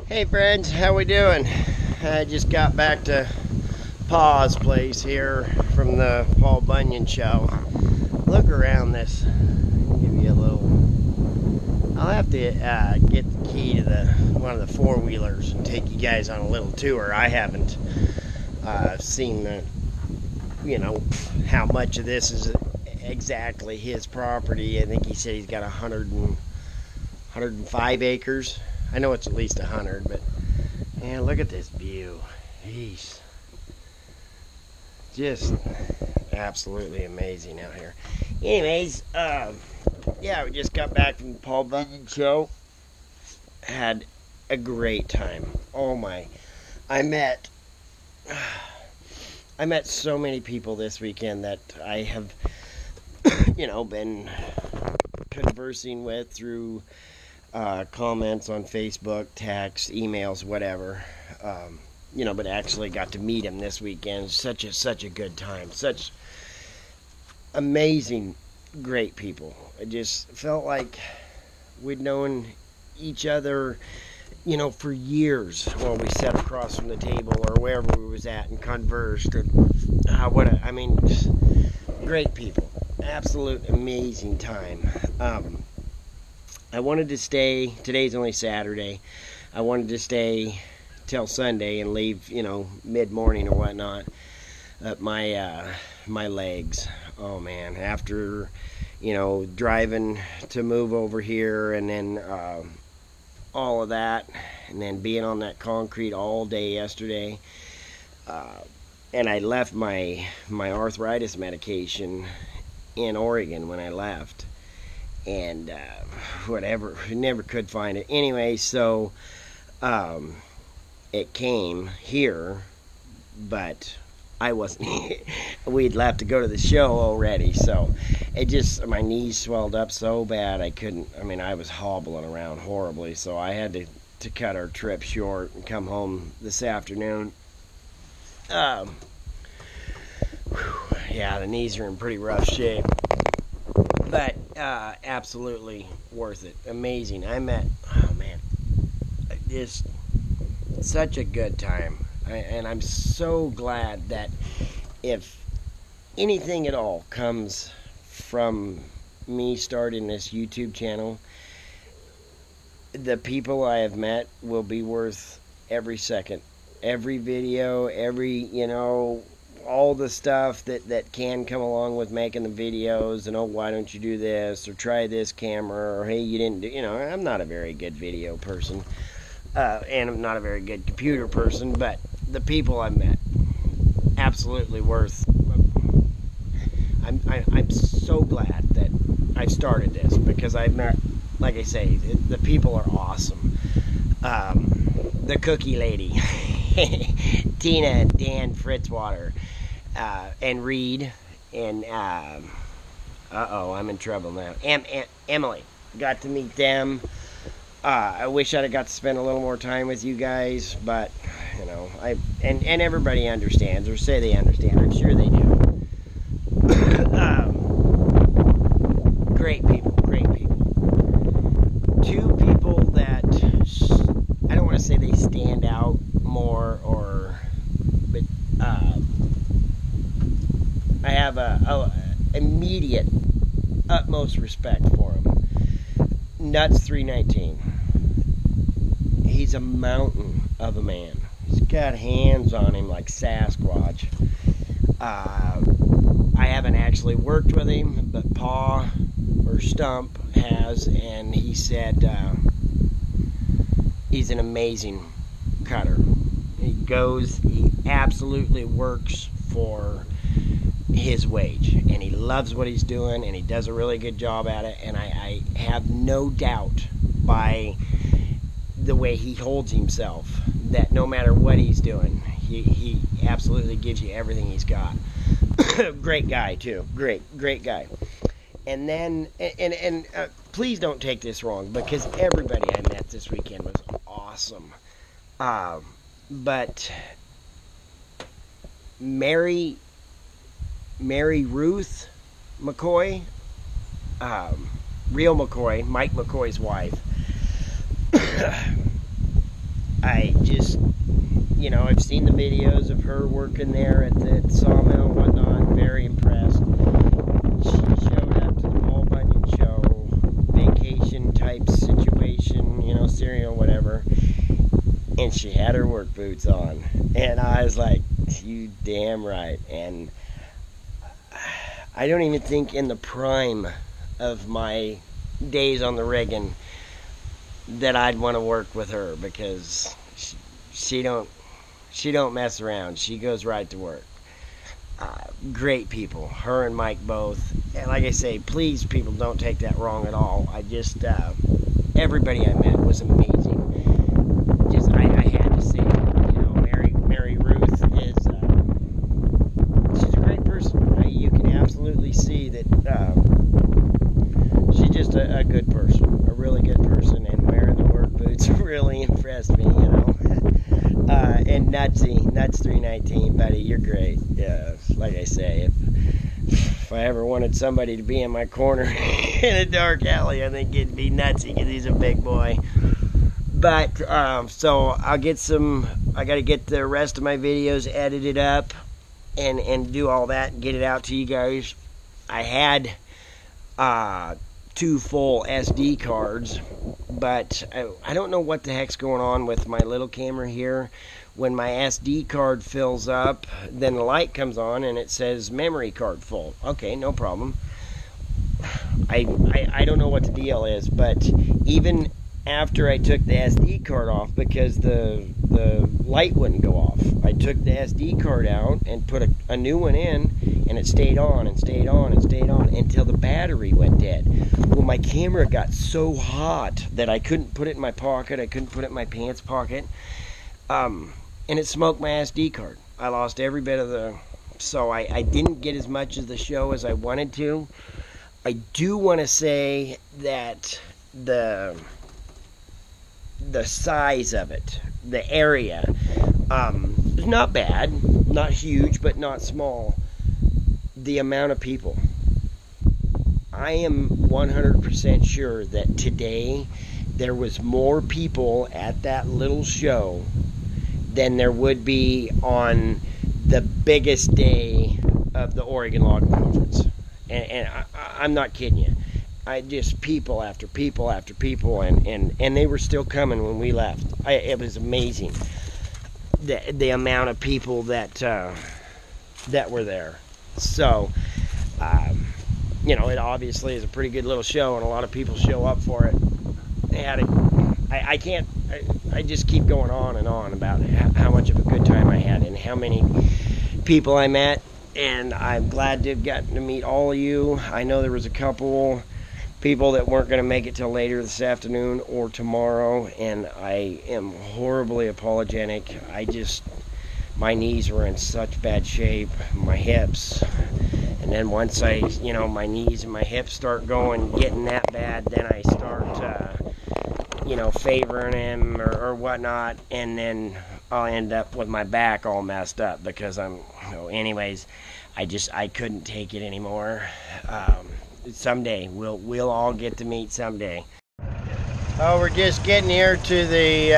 Hey friends, how we doing? I just got back to Pa's place here from the Paul Bunyan show. Look around this. Give you a little. I'll have to get the key to one of the four-wheelers and take you guys on a little tour. I haven't seen how much of this is exactly his property. I think he said he's got 105 acres. I know it's at least 100, but man, look at this view. Jeez. Just absolutely amazing out here. Anyways, yeah, we just got back from the Paul Bunyan show. Had a great time. Oh my. I met so many people this weekend that I have, been conversing with through comments on Facebook, text, emails, whatever. But actually got to meet him this weekend. Such a good time. Such amazing, great people. I just felt like we'd known each other, for years while we sat across from the table or wherever we was at and conversed. And just great people. Absolute amazing time. I wanted to stay. Today's only Saturday. I wanted to stay till Sunday and leave, mid-morning or whatnot. My legs. Oh man! After, driving to move over here and then all of that, and then being on that concrete all day yesterday, and I left my arthritis medication in Oregon when I left. And never could find it. Anyway, so it came here, but I wasn't. We'd left to go to the show already, so my knees swelled up so bad I couldn't. I was hobbling around horribly, so I had to cut our trip short and come home this afternoon. Yeah, the knees are in pretty rough shape. But absolutely worth it. Amazing. Just such a good time. And I'm so glad that if anything at all comes from me starting this YouTube channel, the people I have met will be worth every second. Every video, all the stuff that can come along with making the videos, and why don't you do this, or try this camera, or hey, you didn't do, I'm not a very good video person, and I'm not a very good computer person, but the people I've met, absolutely worth. I'm so glad that I started this, because I've met, like I say, the people are awesome. The cookie lady, Tina and Dan Fritzwater, and Reed, and I'm in trouble now. Emily, got to meet them. I wish I'd have got to spend a little more time with you guys, but and everybody understands, or say they understand. I'm sure they do. Great people. Two people that I don't want to say they stand out more, but I have a immediate, utmost respect for him. Nuts 319. He's a mountain of a man. He's got hands on him like Sasquatch. I haven't actually worked with him, but Pa or Stump has, and he said he's an amazing cutter. He absolutely works for his wage, and he loves what he's doing, and he does a really good job at it, and I have no doubt by the way he holds himself that no matter what he's doing, he absolutely gives you everything he's got. Great guy too. Great guy. And then and please don't take this wrong, because everybody I met this weekend was awesome. But Mary Ruth McCoy, Real McCoy, Mike McCoy's wife. I just, you know, I've seen the videos of her working there at the sawmill and whatnot. Very impressed. She showed up to the Paul Bunyan show, vacation type situation, you know, cereal, whatever. And she had her work boots on. And I was like, you damn right. And I don't even think in the prime of my days on the rigging that I'd want to work with her, because she don't mess around. She goes right to work. Great people, her and Mike both. And like I say, please, people, don't take that wrong at all. I just everybody I met was amazing. Just I had to say, you know, Mary Ruth is she's a great person. You can absolutely see that she's just a good person, a really good person, and wearing the work boots really impressed me, you know. And Nuts 319, buddy, you're great. Like I say, if I ever wanted somebody to be in my corner in a dark alley, I think it'd be Nutsy, because he's a big boy. But so I got to get the rest of my videos edited up and do all that and get it out to you guys. I had 2 full SD cards, but I don't know what the heck's going on with my little camera here. When my SD card fills up, then the light comes on and it says memory card full. Okay, no problem. I don't know what the deal is, but even after I took the SD card off, because the light wouldn't go off, I took the SD card out and put a new one in, and it stayed on and stayed on and stayed on until the battery went dead. Well, my camera got so hot that I couldn't put it in my pocket. I couldn't put it in my pants pocket. And it smoked my SD card. I lost every bit of the... So I didn't get as much of the show as I wanted to. I do want to say that the size of it, the area, is not bad. Not huge, but not small. The amount of people. I am 100% sure that today there was more people at that little show than there would be on the biggest day of the Oregon Log Conference. And I'm not kidding you. I just people after people after people, and they were still coming when we left. It was amazing the amount of people that were there. So, you know, it obviously is a pretty good little show, and a lot of people show up for it. They had I just keep going on and on about how much of a good time I had and how many people I met, and I'm glad to have gotten to meet all of you. I know there was a couple people that weren't going to make it till later this afternoon or tomorrow, and I am horribly apologetic. My knees were in such bad shape, my hips, and then once my knees and my hips start getting that bad, then I start favoring him or whatnot, and then I'll end up with my back all messed up because anyways, I couldn't take it anymore. Someday we'll all get to meet someday. Oh, we're just getting here to the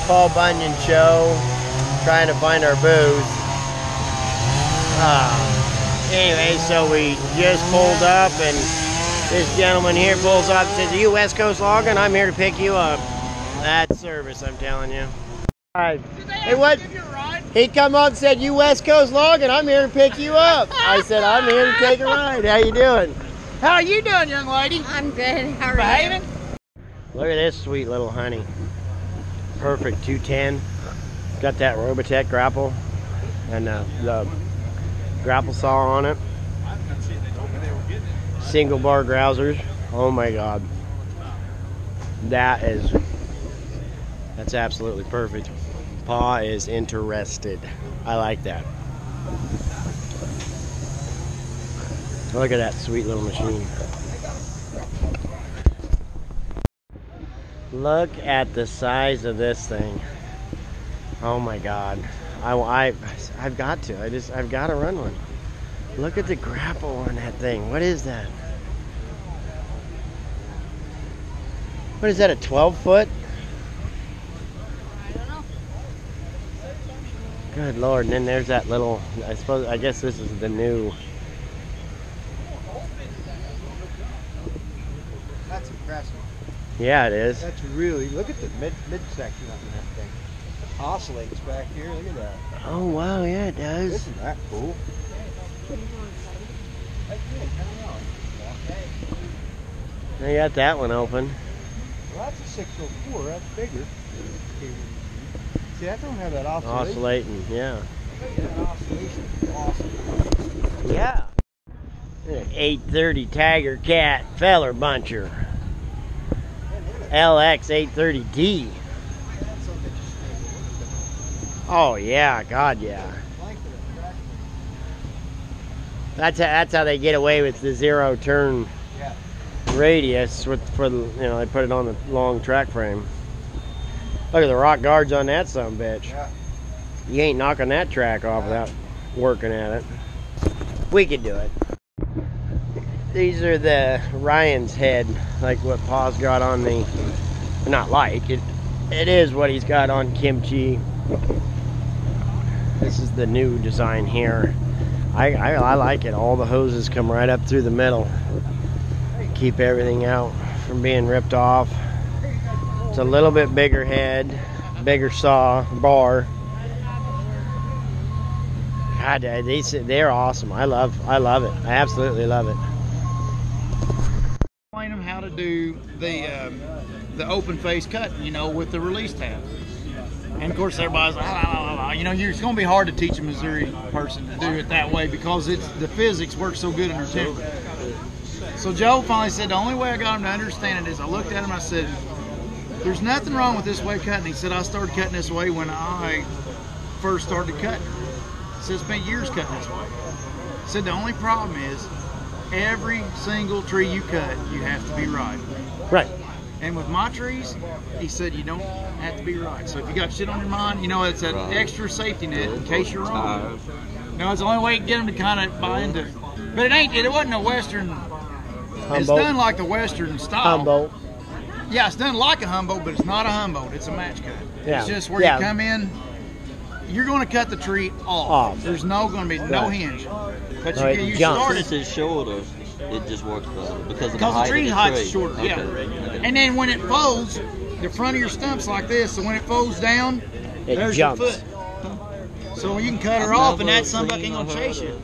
Paul Bunyan show, trying to find our booth. Anyway, so we just pulled up, and this gentleman here pulls up and says, "Are you West Coast Logging? I'm here to pick you up." That's service, I'm telling you. Alright. Hey, what? He come up and said, "You West Coast Logging? I'm here to pick you up." I said, "I'm here to take a ride." How you doing? How are you doing, young lady? I'm good. How are Behaving? you? Look at this sweet little honey. Perfect 210. Got that Robotech grapple and the grapple saw on it. Single bar grousers. Oh my god. That's absolutely perfect. Pa is interested. I like that. Look at that sweet little machine. Look at the size of this thing. Oh my god. I've got to. I've got to run one. Look at the grapple on that thing. What is that? What is that, a 12 foot? Good Lord. And then there's that little, I guess this is the new. That's impressive. Yeah, it is. That's really, look at the midsection on that thing. It oscillates back here, look at that. Oh, wow, yeah, it does. Isn't that cool? They got that one open. Well, that's a 604, that's bigger. See, that don't have that oscillation. Oscillating, yeah. That oscillation is awesome. Yeah. 830 Tiger Cat Feller Buncher. LX 830D. Oh yeah, God yeah. That's how they get away with the zero turn radius for the, you know, they put it on the long track frame. Look at the rock guards on that son of a bitch. Yeah. You ain't knocking that track off without working at it. We could do it. These are the Ryan's head, like what Pa's got on the, not like, it is what he's got on Kimchi. This is the new design here. I like it. All the hoses come right up through the middle. Keep everything out from being ripped off. It's a little bit bigger head, bigger saw, bar. God, they're awesome. I love it. I absolutely love it. Explain them how to do the open face cut, you know, with the release tab. And of course, everybody's like, you know, it's going to be hard to teach a Missouri person to do it that way because the physics work so good in their timber. So Joe finally said the only way I got him to understand it is I looked at him, I said, there's nothing wrong with this way of cutting. He said, I started cutting this way when I first started cutting. He said, spent years cutting this way. He said, the only problem is every single tree you cut, you have to be right. Right. And with my trees, he said you don't have to be right. So if you got shit on your mind, you know, it's an extra safety net in case you're wrong. No, it's the only way to get them to kind of buy into it. But it wasn't a Western. Humboldt. It's done like the Western style. Humboldt. Yeah, it's done like a Humboldt, but it's not a Humboldt. It's a match cut. Yeah. It's just where you come in, you're going to cut the tree off. There's going to be no hinge. But you start Since it's shorter, it just works better because the tree height's is shorter. Okay. Yeah. And then when it folds, the front of your stump's like this, so when it folds down, there's jumps. your foot. So you can cut her off, and that sunbuck ain't gonna chase you.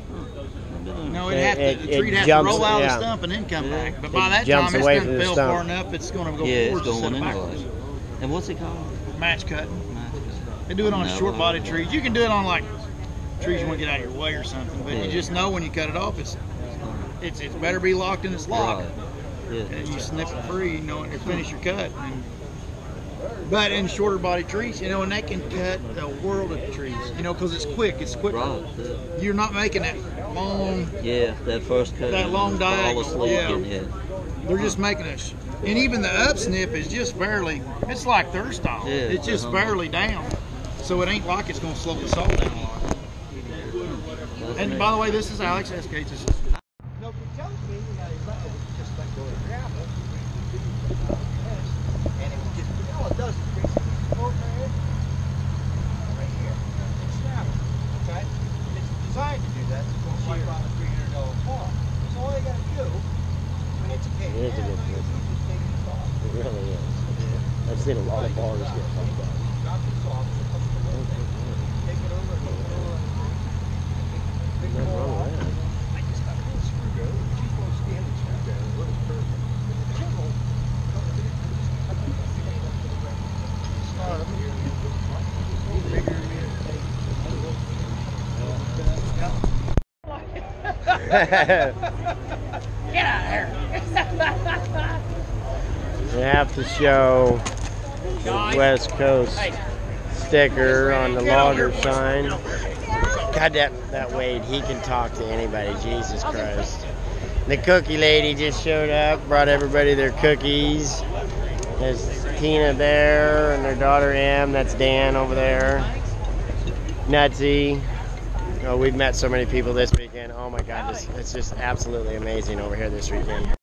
No, the tree has to roll out of the stump and then come back. But by that time, it's done fell far enough, it's gonna go forward instead of backwards. And what's it called? Match cutting. They do it on short-bodied trees. You can do it on like trees you want to get out of your way or something, but you just know when you cut it off, it's better be locked in its lock. Right. Yeah. And you snip it free, you know, and finish your cut. But in shorter body trees, you know, and they can cut a world of trees, you know, because it's quick. It's quick. Right. You're not making that long. Yeah, that first cut. That long diagonal. Yeah. They're just making us. And even the up snip is just barely. It's like their style. Yeah, it's just barely down. So it ain't like it's going to slow the saw down a lot. And by the way, this is Alex SK's. Nobody tells me that he's not just let go of the gravel. And it will just, all it does is basically float right here. It's gravel. Okay? It's designed to do that. It's going to wipe on a $300 car. So all they got to do when it's a case, It is a good is just take it off. It really is. I've seen a lot of bars get fucked up. Drop this off. Take it over. Pick it all off. I just got a little screwdriver. She's going to stand the screwdriver. A little perfect. The chisel. Start up here. Bigger than me. Get out of here. You have to show the West Coast sticker on the logger sign. God, that Wade, he can talk to anybody. Jesus Christ. The cookie lady just showed up, brought everybody their cookies. There's Tina there and their daughter Em. That's Dan over there. Nutsy. Oh, we've met so many people this weekend. Oh my God, it's just absolutely amazing over here this weekend.